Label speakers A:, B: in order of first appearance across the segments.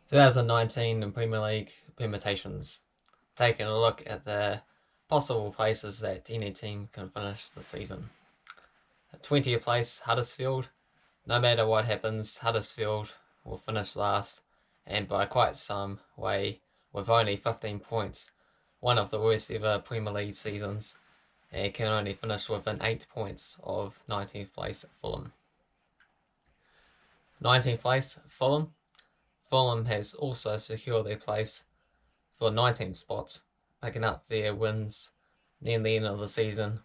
A: 2019 in Premier League permutations, taking a look at the possible places that any team can finish the season. 20th place, Huddersfield. No matter what happens, Huddersfield will finish last, and by quite some way, with only 15 points, one of the worst ever Premier League seasons, and can only finish within 8 points of 19th place Fulham. 19th place, Fulham. Fulham has also secured their place for 19 spots, picking up their wins near the end of the season,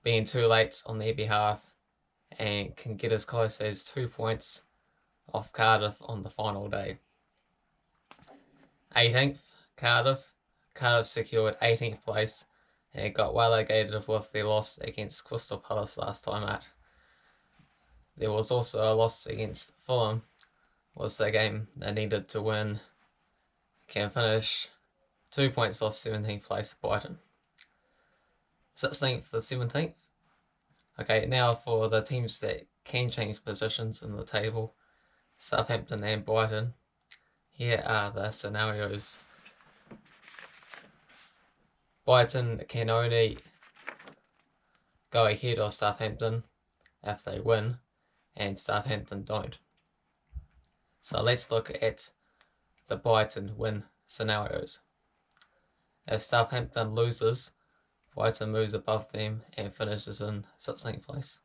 A: being too late on their behalf, and can get as close as 2 points off Cardiff on the final day. 18th, Cardiff. Cardiff secured 18th place and got relegated with their loss against Crystal Palace last time out. There was also a loss against Fulham, was the game they needed to win. Can finish 2 points off 17th place Brighton. 16th to 17th. Okay, now for the teams that can change positions in the table, Southampton and Brighton. Here are the scenarios. Brighton can only go ahead of Southampton if they win, and Southampton don't. So let's look at the Brighton win scenarios. If Southampton loses, Brighton moves above them and finishes in 16th place.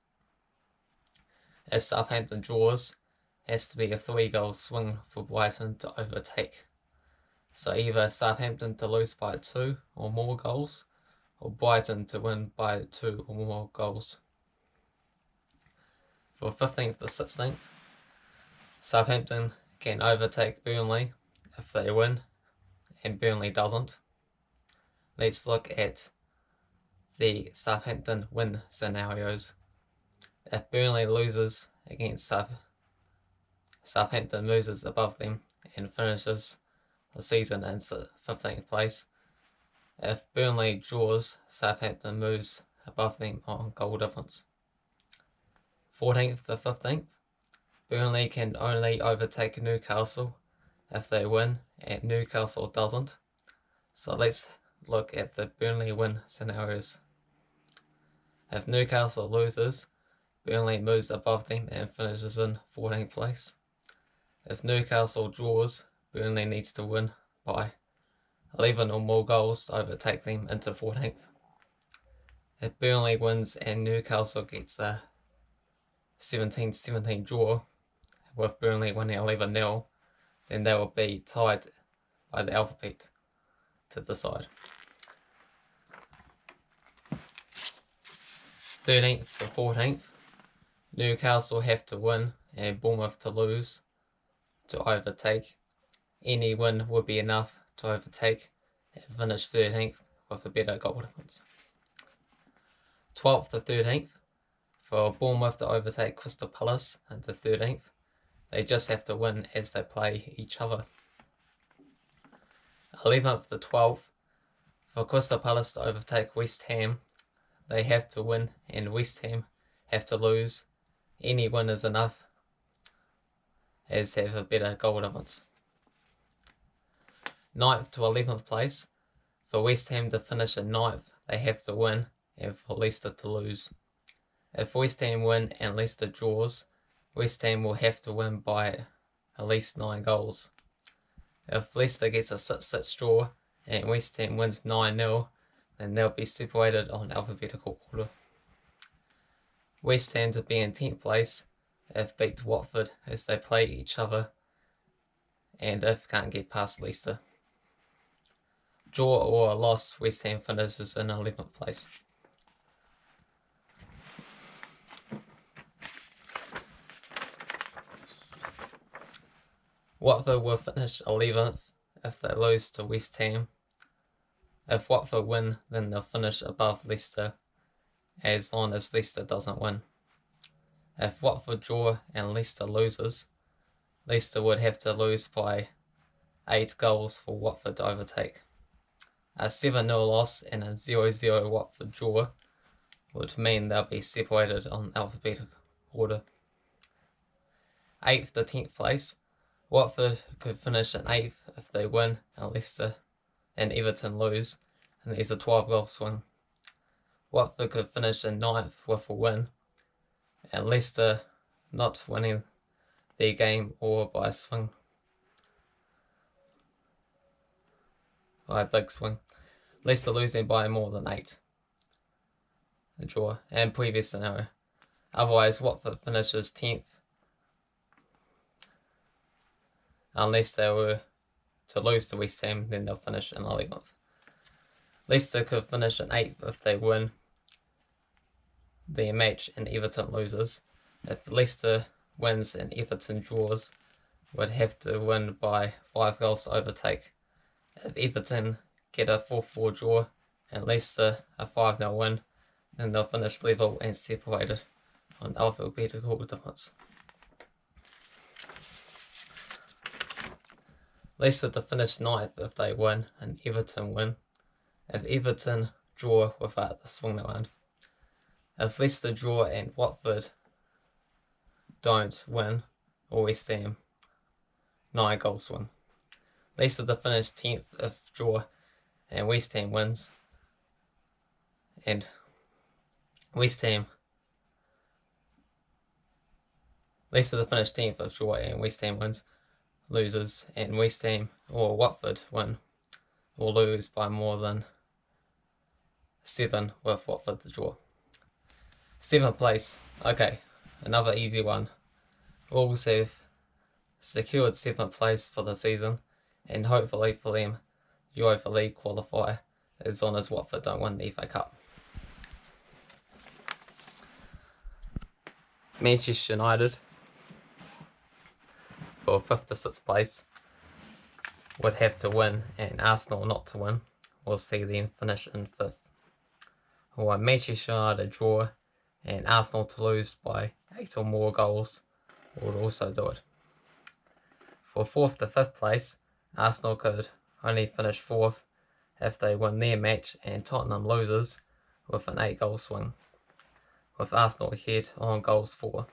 A: If Southampton draws, it has to be a 3-goal swing for Brighton to overtake. So either Southampton to lose by 2 or more goals, or Brighton to win by 2 or more goals. For 15th to 16th, Southampton can overtake Burnley if they win, and Burnley doesn't. Let's look at the Southampton win scenarios. If Burnley loses against Southampton moves above them and finishes the season in 15th place. If Burnley draws, Southampton moves above them on goal difference. 14th to 15th, Burnley can only overtake Newcastle if they win, and Newcastle doesn't. So let's look at the Burnley win scenarios. If Newcastle loses, Burnley moves above them and finishes in 14th place. If Newcastle draws, Burnley needs to win by 11 or more goals to overtake them into 14th. If Burnley wins and Newcastle gets a 17-17 draw, with Burnley winning 11-0, then they will be tied by the alphabet to decide. 13th to 14th, Newcastle have to win and Bournemouth to lose to overtake. Any win would be enough to overtake and finish 13th with a better goal difference. 12th to 13th, for Bournemouth to overtake Crystal Palace into 13th, they just have to win as they play each other. 11th to 12th, for Crystal Palace to overtake West Ham, they have to win and West Ham have to lose. Any win is enough as have a better goal difference. 9th to 11th place, for West Ham to finish in 9th, they have to win and for Leicester to lose. If West Ham win and Leicester draws, West Ham will have to win by at least 9 goals. If Leicester gets a 6-6 draw and West Ham wins 9-0, then they'll be separated on alphabetical order. West Ham to be in 10th place if beat Watford as they play each other, and if can't get past Leicester. Draw or a loss, West Ham finishes in 11th place. Watford will finish 11th if they lose to West Ham. If Watford win, then they'll finish above Leicester, as long as Leicester doesn't win. If Watford draw and Leicester loses, Leicester would have to lose by 8 goals for Watford to overtake. A 7-0 loss and a 0-0 Watford draw would mean they'll be separated on alphabetical order. 8th to 10th place, Watford could finish in 8th if they win, and Leicester and Everton lose, and there's a 12-goal swing. Watford could finish in 9th with a win, and Leicester not winning their game or by a swing, by a big swing. Leicester losing by more than 8. A draw, and previous scenario. Otherwise, Watford finishes 10th, unless they were to lose to West Ham, then they'll finish in 11th. Leicester could finish in 8th if they win their match and Everton loses. If Leicester wins and Everton draws, would have to win by 5 goals to overtake. If Everton get a 4-4 draw and Leicester a 5-0 win, then they'll finish level and separated on alphabetical difference. Leicester to finish 9th if they win and Everton win. If Everton draw without the swing around. If Leicester draw and Watford don't win, or West Ham, 9-goal swing. Leicester to finish 10th if draw and West Ham wins. And Leicester to finish 10th if draw and West Ham wins, loses, and West Ham or Watford win or lose by more than 7 with Watford to draw. 7th place. Okay, another easy one. Wolves have secured 7th place for the season, and hopefully for them, Europa League qualify as long as Watford don't win the FA Cup. Manchester United for 5th to 6th place would have to win, and Arsenal not to win will see them finish in 5th. Or Manchester United draw and Arsenal to lose by 8 or more goals would also do it. For 4th to 5th place, Arsenal could only finish 4th if they win their match and Tottenham loses with an 8-goal swing, with Arsenal ahead on goals for.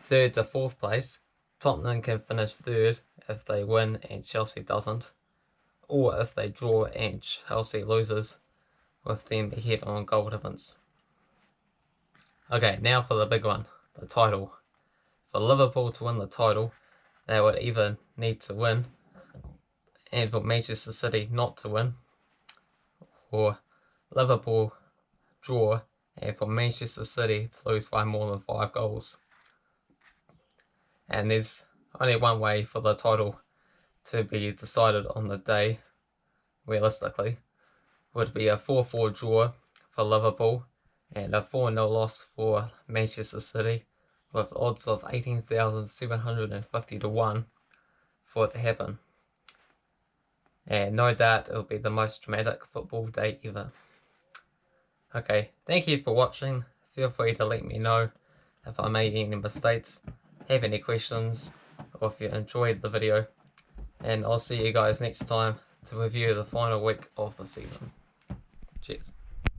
A: 3rd to 4th place, Tottenham can finish 3rd if they win and Chelsea doesn't, or if they draw and Chelsea loses, with them ahead on goal difference. Okay, now for the big one, the title. For Liverpool to win the title, they would either need to win, and for Manchester City not to win, or Liverpool draw and for Manchester City to lose by more than 5 goals. And there's only one way for the title to be decided on the day, realistically, would be a 4-4 draw for Liverpool and a 4-0 loss for Manchester City, with odds of 18,750 to 1 for it to happen. And no doubt it'll be the most dramatic football day ever. Okay, thank you for watching. Feel free to let me know if I made any mistakes, have any questions, or if you enjoyed the video. And I'll see you guys next time to review the final week of the season. Cheers.